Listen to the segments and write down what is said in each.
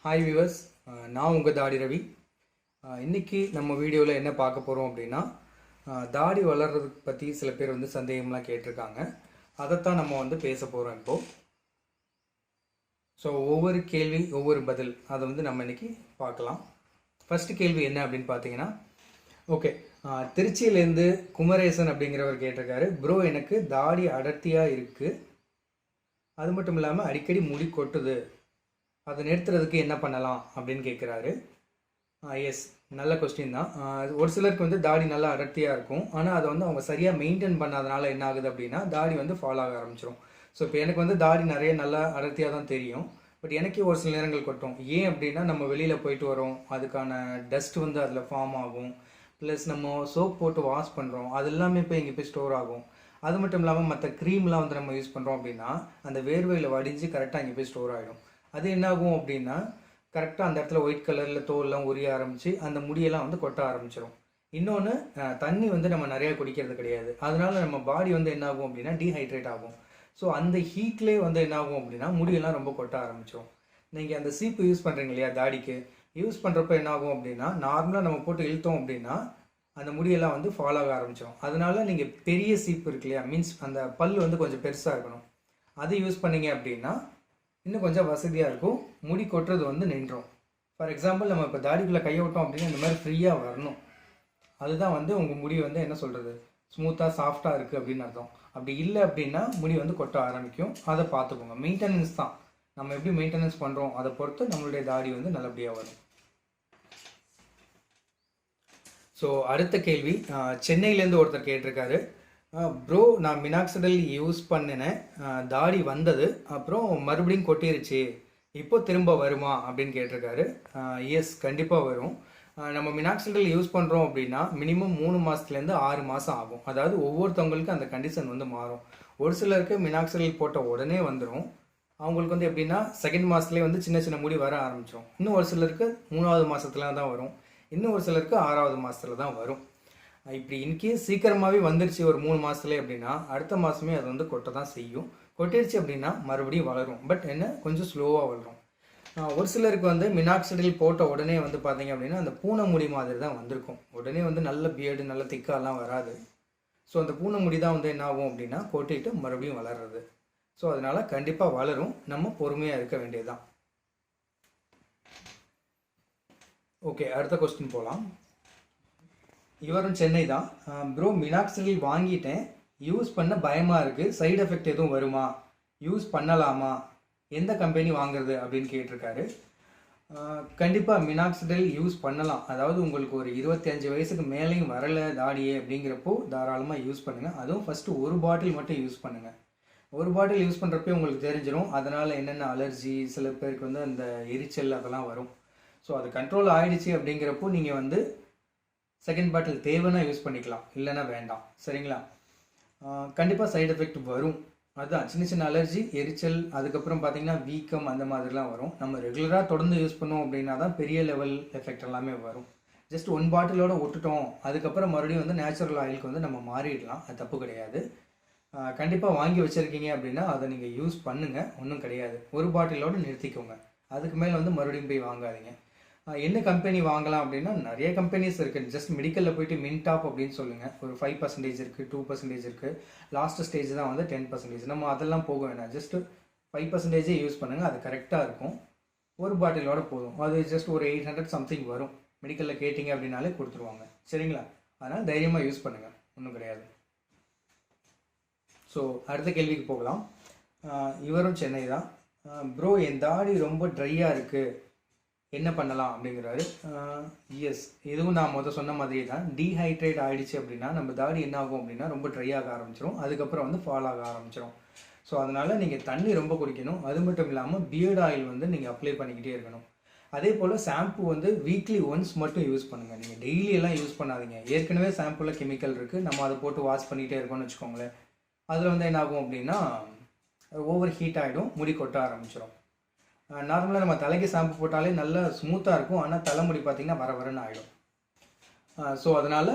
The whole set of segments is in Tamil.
ஹாய் வியூவர்ஸ், நான் உங்கள் தாடி ரவி. இன்றைக்கி நம்ம வீடியோவில் என்ன பார்க்க போகிறோம் அப்படின்னா, தாடி வளர்கிறதுக்கு பற்றி சில பேர் வந்து சந்தேகம்லாம் கேட்டிருக்காங்க. அதைத்தான் நம்ம பேச போகிறோம் இப்போது. ஸோ ஒவ்வொரு கேள்வி ஒவ்வொரு பதில், அதை நம்ம இன்றைக்கி பார்க்கலாம். ஃபஸ்ட்டு கேள்வி என்ன அப்படின்னு பார்த்தீங்கன்னா, ஓகே, திருச்சியிலேருந்து குமரேசன் அப்படிங்கிறவர் கேட்டிருக்காரு. ப்ரோ, எனக்கு தாடி அடர்த்தியாக இருக்குது, அது மட்டும் இல்லாமல் அடிக்கடி முடி கொட்டுது, அதை நிறுத்துறதுக்கு என்ன பண்ணலாம் அப்படின்னு கேட்குறாரு. எஸ், நல்ல கொஸ்டின் தான். ஒரு சிலருக்கு தாடி நல்லா அடர்த்தியாக இருக்கும், ஆனால் அதை அவங்க சரியாக மெயின்டைன் பண்ணாதனால என்ன ஆகுது அப்படின்னா தாடி ஃபால் ஆக ஆரம்பிச்சிடும். ஸோ இப்போ எனக்கு தாடி நிறைய நல்லா அடர்த்தியாக தான் தெரியும், பட் எனக்கே ஒரு சில நேரங்கள் கொட்டும். ஏன் அப்படின்னா நம்ம வெளியில் போயிட்டு வரோம், அதுக்கான டஸ்ட் அதில் ஃபார்ம் ஆகும். ப்ளஸ் நம்ம சோப் போட்டு வாஷ் பண்ணுறோம், அது எல்லாமே போய் இங்கே போய் ஸ்டோர் ஆகும். அது மட்டும் இல்லாமல் மற்ற க்ரீம்லாம் நம்ம யூஸ் பண்ணுறோம் அப்படின்னா அந்த வேர்வையில் வடிஞ்சு கரெக்டாக இங்கே போய் ஸ்டோர் ஆகிடும். அது என்னாகும் அப்படின்னா கரெக்டாக அந்த இடத்துல ஒயிட் கலரில் தோல்லாம் உரிய ஆரம்பித்து அந்த முடியெல்லாம் கொட்ட ஆரம்பிச்சிடும். இன்னொன்று, தண்ணி நம்ம நிறையா குடிக்கிறது கிடையாது, அதனால நம்ம பாடி என்னாகும் அப்படின்னா டீஹைட்ரேட் ஆகும். ஸோ அந்த ஹீட்லேயே என்னாகும் அப்படின்னா முடியெல்லாம் ரொம்ப கொட்ட ஆரம்பிச்சிடும். நீங்கள் அந்த சீப்பு யூஸ் பண்ணுறீங்க இல்லையா, தாடிக்கு யூஸ் பண்ணுறப்ப என்னாகும் அப்படின்னா நார்மலாக நம்ம போட்டு இழுத்தோம் அப்படின்னா அந்த முடியெல்லாம் ஃபால் ஆக ஆரம்பிச்சிடும். அதனால நீங்கள் பெரிய சீப்பு இருக்கு இல்லையா, மீன்ஸ் அந்த பல் கொஞ்சம் பெருசாக இருக்கணும், அது யூஸ் பண்ணீங்க அப்படின்னா இன்னும் கொஞ்சம் வசதியாக இருக்கும், முடி கொட்டுறது நின்றோம். ஃபார் எக்ஸாம்பிள், நம்ம இப்போ தாடிக்குள்ளே கையை விட்டோம் அப்படின்னா இந்த மாதிரி ஃப்ரீயாக வரணும். அதுதான் உங்கள் முடி என்ன சொல்கிறது, ஸ்மூத்தாக சாஃப்டாக இருக்குது அப்படின்னு அர்த்தம். அப்படி இல்லை அப்படின்னா முடி கொட்ட ஆரம்பிக்கும். அதை பார்த்துக்கோங்க. மெயின்டெனன்ஸ் தான், நம்ம எப்படி மெயின்டெனன்ஸ் பண்ணுறோம் அதை பொறுத்து நம்மளுடைய தாடி நல்லபடியாக வரும். ஸோ அடுத்த கேள்வி, சென்னையிலேருந்து ஒருத்தர் கேட்டிருக்காரு. ப்ரோ, நான் மினாக்சிடில் யூஸ் பண்ணினேன், தாடி வந்தது, அப்புறம் மறுபடியும் கொட்டிருச்சு, இப்போ திரும்ப வருமா அப்படின்னு கேட்டிருக்காரு. எஸ், கண்டிப்பாக வரும். நம்ம மினாக்சிடில் யூஸ் பண்ணுறோம் அப்படின்னா மினிமம் 3 மாதத்துலேருந்து 6 மாதம் ஆகும். அதாவது ஒவ்வொருத்தவங்களுக்கு அந்த கண்டிஷன் மாறும். ஒரு சிலருக்கு மினாக்சிடில் போட்ட உடனே வந்துடும், அவங்களுக்கு எப்படின்னா செகண்ட் மாதத்துலேயே சின்ன சின்ன முடி வர ஆரம்பிச்சிடும். இன்னும் ஒரு சிலருக்கு 3வது மாதத்துல தான் வரும், இன்னும் ஒரு சிலருக்கு 6வது மாதத்துல தான் வரும். இப்படி இன்கேஸ் சீக்கிரமாகவே வந்துருச்சு ஒரு 3 மாதத்துலேயே அப்படின்னா அடுத்த மாதமே அது கொட்ட தான் செய்யும். கொட்டிருச்சு அப்படின்னா மறுபடியும் வளரும், பட் கொஞ்சம் ஸ்லோவாக வளரும். ஒரு சிலருக்கு மினாக்சிடில் போட்ட உடனே பார்த்தீங்க அப்படின்னா அந்த பூனை முடி மாதிரி தான் வந்திருக்கும். உடனே நல்ல பியர்டு நல்ல திக்காலாம் வராது. ஸோ அந்த பூனை முடி தான் என்ன ஆகும் அப்படின்னா கொட்டிட்டு மறுபடியும் வளர்றது. ஸோ அதனால் கண்டிப்பாக வளரும், நம்ம பொறுமையாக இருக்க வேண்டியதுதான். ஓகே, அடுத்த கொஸ்டின் போகலாம். இவரும் சென்னை தான். ப்ரோ, மினாக்சிடில் வாங்கிட்டேன், யூஸ் பண்ண பயமாக இருக்குது, சைடு எஃபெக்ட் எதுவும் வருமா, யூஸ் பண்ணலாமா, எந்த கம்பெனி வாங்குறது அப்படின்னு கேட்டிருக்காரு. கண்டிப்பாக மினாக்சிடில் யூஸ் பண்ணலாம். அதாவது உங்களுக்கு ஒரு 25 வயசுக்கு மேலேயும் வரலை தாடியே அப்படிங்கிறப்போ தாராளமாக யூஸ் பண்ணுங்கள். அதுவும் ஃபஸ்ட்டு ஒரு பாட்டில் மட்டும் யூஸ் பண்ணுங்கள். ஒரு பாட்டில் யூஸ் பண்ணுறப்பே உங்களுக்கு தெரிஞ்சிடும் அதனால் என்னென்ன அலர்ஜி, சில பேருக்கு அந்த எரிச்சல் அதெல்லாம் வரும். ஸோ அது கண்ட்ரோல் ஆகிடுச்சு அப்படிங்கிறப்போ நீங்கள் செகண்ட் பாட்டில் தேவைன்னா யூஸ் பண்ணிக்கலாம், இல்லைன்னா வேண்டாம். சரிங்களா? கண்டிப்பாக சைடு எஃபெக்ட் வரும். அதுதான் சின்ன சின்ன அலர்ஜி, எரிச்சல், அதுக்கப்புறம் பார்த்தீங்கன்னா வீக்கம், அந்த மாதிரிலாம் வரும். நம்ம ரெகுலராக தொடர்ந்து யூஸ் பண்ணோம் அப்படின்னா தான் பெரிய லெவல் எஃபெக்ட் எல்லாமே வரும். ஜஸ்ட் 1 பாட்டிலோட விட்டுட்டோம், அதுக்கப்புறம் மறுபடியும் நேச்சுரல் ஆயிலுக்கு நம்ம மாறிடலாம், அது தப்பு கிடையாது. கண்டிப்பாக வாங்கி வச்சுருக்கீங்க அப்படின்னா அதை நீங்கள் யூஸ் பண்ணுங்கள், ஒன்றும் கிடையாது. ஒரு பாட்டிலோடு நிறுத்திக்கோங்க, அதுக்கு மேலே மறுபடியும் போய் வாங்காதீங்க. என்ன கம்பெனி வாங்கலாம் அப்படின்னா நிறைய கம்பெனிஸ் இருக்குது. ஜஸ்ட் மெடிக்கலில் போயிட்டு மின்டாப் அப்படின்னு சொல்லுங்கள், ஒரு 5% இருக்குது, 2% இருக்குது, லாஸ்ட் ஸ்டேஜ் தான் 10%. நம்ம அதெல்லாம் போக வேணாம், ஜஸ்ட்டு 5% யூஸ் பண்ணுங்கள், அது கரெக்டாக இருக்கும். ஒரு பாட்டிலோட போதும், அது ஜஸ்ட் ஒரு 800 சம்திங் வரும். மெடிக்கலில் கேட்டிங்க அப்படின்னாலே கொடுத்துருவாங்க. சரிங்களா? அதனால் தைரியமாக யூஸ் பண்ணுங்கள், ஒன்றும் கிடையாது. ஸோ அடுத்த கேள்விக்கு போகலாம். இவரும் சென்னை தான். ப்ரோ, என் தாடி ரொம்ப ட்ரையாக இருக்குது, என்ன பண்ணலாம் அப்படிங்கிறாரு. எஸ், இதுவும் நான் சொன்ன மாதிரி தான். டீஹைட்ரேட் ஆகிடுச்சு அப்படின்னா நம்ம தாடி என்ன ஆகும் அப்படின்னா ரொம்ப ட்ரை ஆக ஆரம்பிச்சிடும், அதுக்கப்புறம் ஃபால் ஆக ஆரம்பிச்சிடும். ஸோ அதனால் நீங்கள் தண்ணி ரொம்ப குடிக்கணும். அது மட்டும் இல்லாமல் பியர்ட் ஆயில் நீங்கள் அப்ளை பண்ணிக்கிட்டே இருக்கணும். அதே போல் ஷாம்பு வீக்லி ஒன்ஸ் மட்டும் யூஸ் பண்ணுங்கள், நீங்கள் டெய்லியெல்லாம் யூஸ் பண்ணாதீங்க. ஏற்கனவே ஷாம்புவில் கெமிக்கல் இருக்குது, நம்ம அதை போட்டு வாஷ் பண்ணிகிட்டே இருக்கோம்னு வச்சுக்கோங்களேன். அதில் என்ன ஆகும் அப்படின்னா ஓவர் ஹீட் ஆகிடும், முடி கொட்ட ஆரம்பிச்சிடும். நார்மலாக நம்ம தலைக்கு ஷாம்பு போட்டாலே நல்லா ஸ்மூத்தாக இருக்கும், ஆனால் தலைமுடி பார்த்திங்கன்னா வர வரன்னு ஆகிடும். ஸோ அதனால்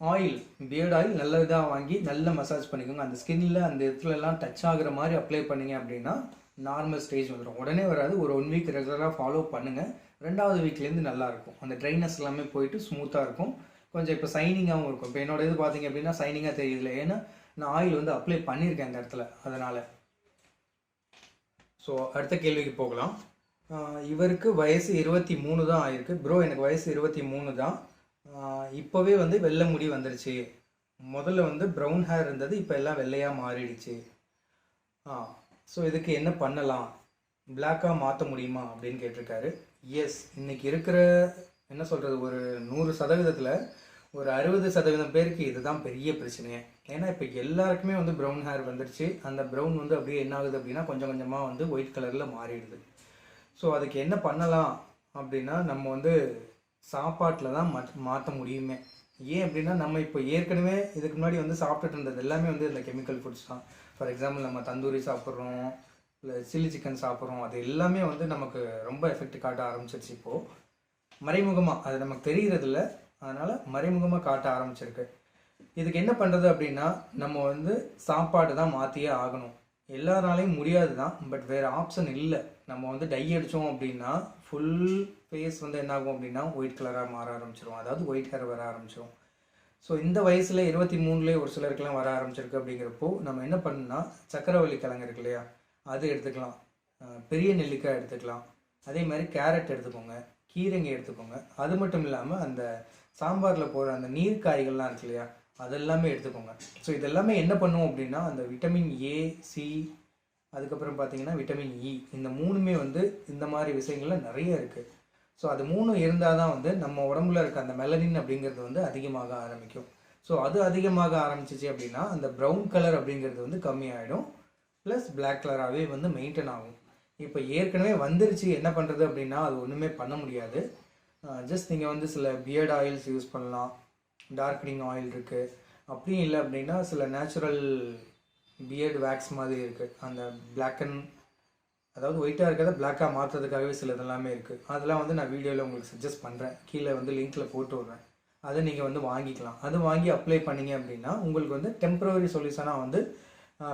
ஆயில், பியர்ட் ஆயில் நல்ல இதாக வாங்கி நல்லா மசாஜ் பண்ணிக்கோங்க. அந்த ஸ்கின்னில் அந்த இடத்துலலாம் டச் ஆகுற மாதிரி அப்ளை பண்ணிங்க அப்படின்னா நார்மல் ஸ்டேஜ் வந்துடும். உடனே வராது, ஒரு 1 வீக் ரெகுலராக ஃபாலோ பண்ணுங்கள். 2வது வீக்லேருந்து நல்லாயிருக்கும். அந்த ட்ரைனஸ் எல்லாமே போயிட்டு ஸ்மூத்தாக இருக்கும். கொஞ்சம் இப்போ சைனிங்காகவும் இருக்கும். இப்போ என்னோட இது பார்த்தீங்க அப்படின்னா சைனிங்காக தெரியுதுல, ஏன்னா நான் ஆயில் வந்து அப்ளை பண்ணியிருக்கேன் இந்த இடத்துல, அதனால். ஸோ அடுத்த கேள்விக்கு போகலாம். இவருக்கு வயசு 23 தான் ஆயிருக்கு. ப்ரோ எனக்கு வயசு 23 தான். இப்போவே வந்து வெள்ளை முடி வந்துருச்சு. முதல்ல வந்து ப்ரௌன் ஹேர் இருந்தது, இப்போ எல்லாம் வெள்ளையாக மாறிடுச்சு. ஸோ இதுக்கு என்ன பண்ணலாம், பிளாக்காக மாற்ற முடியுமா அப்படின்னு கேட்டிருக்காரு. எஸ், இன்றைக்கி இருக்கிற என்ன சொல்கிறது, ஒரு 100%த்தில் ஒரு 60% பேருக்கு இதுதான் பெரிய பிரச்சனையே. ஏன்னா இப்போ எல்லாருக்குமே வந்து ப்ரௌன் ஹேர் வந்துருச்சு. அந்த ப்ரௌன் வந்து அப்படியே என்ன ஆகுது அப்படின்னா கொஞ்சம் கொஞ்சமாக வந்து ஒயிட் கலரில் மாறிடுது. ஸோ அதுக்கு என்ன பண்ணலாம் அப்படின்னா, நம்ம வந்து சாப்பாட்டில் தான் மாற்ற முடியுமே. ஏன் அப்படின்னா நம்ம இப்போ ஏற்கனவே இதுக்கு முன்னாடி வந்து சாப்பிட்டுட்டு இருந்தது எல்லாமே வந்து இந்த கெமிக்கல் ஃபுட்ஸ் தான். ஃபார் எக்ஸாம்பிள் நம்ம தந்தூரி சாப்பிட்றோம், இல்லை சில்லி சிக்கன் சாப்பிட்றோம், அது எல்லாமே வந்து நமக்கு ரொம்ப எஃபெக்ட் காட்ட ஆரம்பிச்சிருச்சு. இப்போது மறைமுகமாக அது நமக்கு தெரிகிறதில்ல, அதனால் மறைமுகமாக காட்ட ஆரம்பிச்சிருக்கு. இதுக்கு என்ன பண்ணுறது அப்படின்னா, நம்ம வந்து சாப்பாடு தான் மாற்றியே ஆகணும். எல்லாராலையும் முடியாது தான், பட் வேறு ஆப்ஷன் இல்லை. நம்ம வந்து டை அடித்தோம் அப்படின்னா ஃபுல் ஃபேஸ் வந்து என்ன ஆகும் அப்படின்னா ஒயிட் கலராக மாற ஆரம்பிச்சிடும், அதாவது ஒயிட் ஹேர் வர ஆரம்பிச்சிடும். ஸோ இந்த வயசில் 23லேயே ஒரு சிலருக்குலாம் வர ஆரம்பிச்சிருக்கு. அப்படிங்கிறப்போ நம்ம என்ன பண்ணணும்னா, சக்கரவள்ளி கிழங்கு இருக்கு இல்லையா, அது எடுத்துக்கலாம், பெரிய நெல்லிக்காய் எடுத்துக்கலாம், அதே மாதிரி கேரட் எடுத்துக்கோங்க, கீரைங்க எடுத்துக்கோங்க. அது மட்டும் இல்லாமல் அந்த சாம்பாரில் போகிற அந்த நீர் காய்கள்லாம் இருக்கு இல்லையா, அதெல்லாமே எடுத்துக்கோங்க. ஸோ இதெல்லாமே என்ன பண்ணுவோம் அப்படின்னா, அந்த விட்டமின் ஏ, சி, அதுக்கப்புறம் பார்த்தீங்கன்னா விட்டமின் இ, இந்த 3மே வந்து இந்த மாதிரி விஷயங்கள்லாம் நிறைய இருக்குது. ஸோ அது 3 இருந்தால் தான் வந்து நம்ம உடம்புல இருக்க அந்த மெலனின் அப்படிங்கிறது வந்து அதிகமாக ஆரம்பிக்கும். ஸோ அது அதிகமாக ஆரம்பிச்சிச்சு அப்படின்னா அந்த ப்ரௌன் கலர் அப்படிங்கிறது வந்து கம்மியாயிடும், ப்ளஸ் பிளாக் கலராகவே வந்து மெயின்டைன் ஆகும். இப்போ ஏற்கனவே வந்துருச்சு, என்ன பண்ணுறது அப்படின்னா அது ஒன்றுமே பண்ண முடியாது. ஜஸ்ட் நீங்கள் வந்து சில பியர்ட் ஆயில்ஸ் யூஸ் பண்ணலாம், டார்க்னிங் ஆயில் இருக்குது. அப்படியும் இல்லை அப்படின்னா சில நேச்சுரல் பியர்டு வேக்ஸ் மாதிரி இருக்குது, அந்த பிளாக்கன், அதாவது ஒயிட்டாக இருக்கிறத பிளாக்காக மாற்றுறதுக்காகவே சில இதெல்லாமே இருக்குது. அதெல்லாம் வந்து நான் வீடியோவில் உங்களுக்கு சஜஸ்ட் பண்ணுறேன், கீழே வந்து லிங்க்கில் போட்டு விட்றேன். அதை நீங்கள் வந்து வாங்கிக்கலாம். அது வாங்கி அப்ளை பண்ணிங்க அப்படின்னா உங்களுக்கு வந்து டெம்பரவரி சொல்யூஷனாக வந்து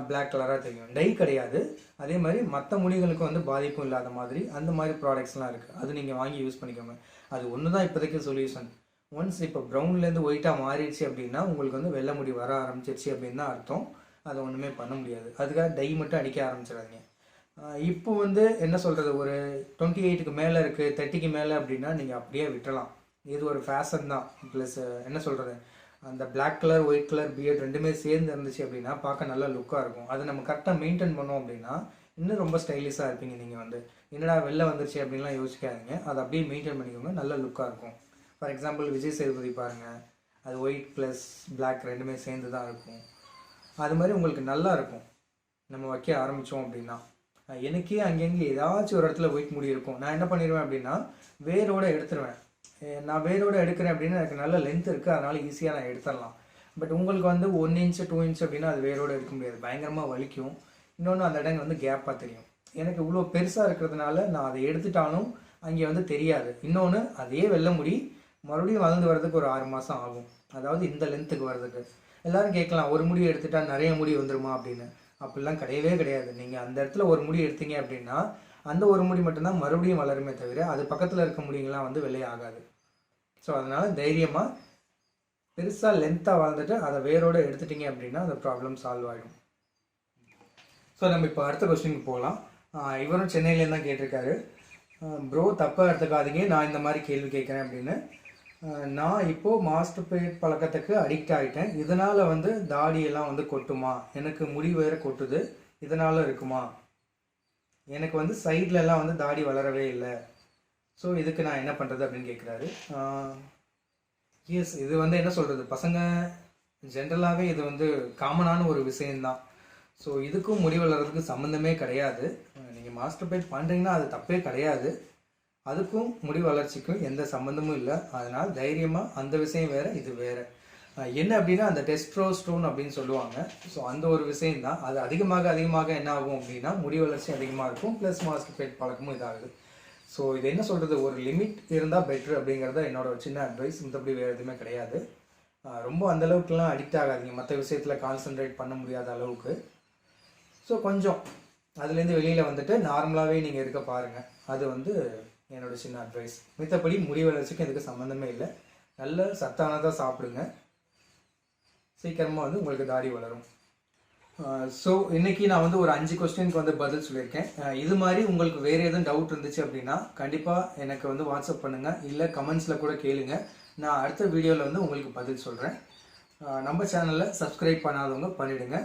பிளாக் கலராக தெரியும், டை கிடையாது. அதே மாதிரி மற்ற முடிகளுக்கு வந்து பாதிப்பும் இல்லாத மாதிரி அந்த மாதிரி ப்ராடக்ட்ஸ்லாம் இருக்குது, அது நீங்கள் வாங்கி யூஸ் பண்ணிக்கோங்க. அது ஒன்று தான் இப்போதைக்கு சொல்யூஷன். ஒன்ஸ் இப்போ ப்ரௌன்லேருந்து ஒயிட்டாக மாறிடுச்சு அப்படின்னா உங்களுக்கு வந்து வெள்ளை முடி வர ஆரம்பிச்சிருச்சு அப்படின்னு தான் அர்த்தம். அதை ஒன்றுமே பண்ண முடியாது. அதுக்காக டை மட்டும் அடிக்க ஆரம்பிச்சிடாதீங்க. இப்போ வந்து என்ன சொல்கிறது, ஒரு 28க்கு மேலே இருக்குது, 30க்கு மேலே அப்படின்னா நீங்கள் அப்படியே விட்டுறலாம். இது ஒரு ஃபேஷன் தான். ப்ளஸ் என்ன சொல்கிறது, அந்த black colour white colour beard ரெண்டுமே சேர்ந்து இருந்துச்சு அப்படின்னா பார்க்க நல்லா லுக்காக இருக்கும். அதை நம்ம கரெக்டாக மெயின்டைன் பண்ணோம் அப்படின்னா இன்னும் ரொம்ப ஸ்டைலிஷாக இருப்பீங்க. நீங்கள் வந்து என்னடா வெளில வந்துருச்சு அப்படின்லாம் யோசிக்காதீங்க, அதை அப்படியே மெயின்டைன் பண்ணிக்கோங்க, நல்ல லுக்காக இருக்கும். ஃபார் எக்ஸாம்பிள் விஜய் சேதுபதி பாருங்கள், அது ஒயிட் ப்ளஸ் பிளாக் ரெண்டுமே சேர்ந்து தான் இருக்கும். அது மாதிரி உங்களுக்கு நல்லா இருக்கும் நம்ம வைக்க ஆரம்பித்தோம் அப்படின்னா. எனக்கே அங்கங்கே ஏதாச்சும் ஒரு இடத்துல ஒயிட் முடி இருக்கும், நான் என்ன பண்ணிடுவேன் அப்படின்னா வேரோடு எடுத்துருவேன். நான் வேரோடு எடுக்கிறேன் அப்படின்னா எனக்கு நல்ல லென்த் இருக்குது, அதனால் ஈஸியாக நான் எடுத்துடலாம். பட் உங்களுக்கு வந்து 1 இன்ச்சு 2 இன்ச் அப்படின்னா அது வேரோடு எடுக்க முடியாது, பயங்கரமாக வலிக்கும். இன்னொன்று அந்த இடங்க வந்து கேப்பாக தெரியும். எனக்கு இவ்வளோ பெருசாக இருக்கிறதுனால நான் அதை எடுத்துட்டாலும் அங்கே வந்து தெரியாது. இன்னொன்று அதே வெள்ளை முடி மறுபடியும் வளர்ந்து வர்றதுக்கு ஒரு 6 மாதம் ஆகும், அதாவது இந்த லென்த்துக்கு வர்றதுக்கு. எல்லோரும் கேட்கலாம், ஒரு முடி எடுத்துட்டா நிறைய முடி வந்துடுமா அப்படின்னு. அப்படிலாம் கிடையவே கிடையாது. நீங்கள் அந்த இடத்துல ஒரு முடி எடுத்தீங்க அப்படின்னா அந்த ஒரு முடி மட்டும்தான் மறுபடியும் வளருமே தவிர அது பக்கத்தில் இருக்க முடிங்களாம் வந்து வெள்ளை ஆகாது. ஸோ அதனால் தைரியமாக பெருசாக லென்த்தாக வளர்ந்துட்டு அதை வேரோடு எடுத்துட்டிங்க அப்படின்னா அந்த ப்ராப்ளம் சால்வ் ஆகிடும். ஸோ நம்ம இப்போ அடுத்த கொஸ்டினுக்கு போகலாம். இவரும் சென்னையிலேருந்து தான் கேட்டிருக்காரு. ப்ரோ தப்பாக எடுத்துக்காதீங்க, நான் இந்த மாதிரி கேள்வி கேட்குறேன் அப்படின்னு. நான் இப்போது மாஸ்டர்பேட் பழக்கத்துக்கு அடிக்ட் ஆகிட்டேன், இதனால் வந்து தாடியெல்லாம் வந்து கொட்டுமா, எனக்கு முடி வேறு கொட்டுது, இதனால் இருக்குமா, எனக்கு வந்து சைட்லலாம் வந்து தாடி வளரவே இல்லை, ஸோ இதுக்கு நான் என்ன பண்ணுறது அப்படின்னு கேட்குறாரு. எஸ், இது வந்து என்ன சொல்கிறது, பசங்க ஜென்ரலாகவே இது வந்து காமனான ஒரு விஷயந்தான். ஸோ இதுக்கும் முடி வளர்கிறதுக்கு சம்மந்தமே கிடையாது. நீங்கள் மாஸ்டர்பேட் பண்ணுறீங்கன்னா அது தப்பே கிடையாது, அதுக்கும் முடி வளர்ச்சிக்கும் எந்த சம்மந்தமும் இல்லை. அதனால் தைரியமாக அந்த விஷயம் வேறு இது வேறு. என்ன அப்படின்னா அந்த டெஸ்ட்ரோஸ்டோன் அப்படின்னு சொல்லுவாங்க. ஸோ அந்த ஒரு விஷயந்தான். அது அதிகமாக என்ன ஆகும் அப்படின்னா முடி வளர்ச்சி அதிகமாக இருக்கும், ப்ளஸ் மாஸ்டர்பேட் பழக்கமும் இதாகுது. ஸோ இது என்ன சொல்கிறது, ஒரு லிமிட் இருந்தால் பெட்ரு அப்படிங்கிறத என்னோட சின்ன அட்வைஸ். மற்றபடி வேறு எதுவுமே கிடையாது. ரொம்ப அந்தளவுக்குலாம் அடிக்ட் ஆகாதீங்க, மற்ற விஷயத்தில் கான்சன்ட்ரேட் பண்ண முடியாத அளவுக்கு. ஸோ கொஞ்சம் அதுலேருந்து வெளியில் வந்துட்டு நார்மலாகவே நீங்கள் இருக்க பாருங்கள். அது வந்து என்னோட சின்ன அட்வைஸ். மித்தபடி முடி வளர்ச்சிக்கு இதுக்கு சம்மந்தமே இல்லை. நல்ல சத்தானதாக சாப்பிடுங்க, சீக்கிரமாக வந்து உங்களுக்கு தாடி வளரும். ஸோ இன்றைக்கி நான் வந்து ஒரு 5 கொஸ்டினுக்கு வந்து பதில் சொல்லியிருக்கேன். இது மாதிரி உங்களுக்கு வேறு எதுவும் டவுட் இருந்துச்சு அப்படின்னா கண்டிப்பாக எனக்கு வந்து வாட்ஸ்அப் பண்ணுங்கள், இல்லை கமெண்ட்ஸில் கூட கேளுங்க. நான் அடுத்த வீடியோவில் வந்து உங்களுக்கு பதில் சொல்கிறேன். நம்ம சேனலில் சப்ஸ்கிரைப் பண்ணாதவங்க பண்ணிவிடுங்க.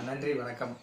நன்றி, வணக்கம்.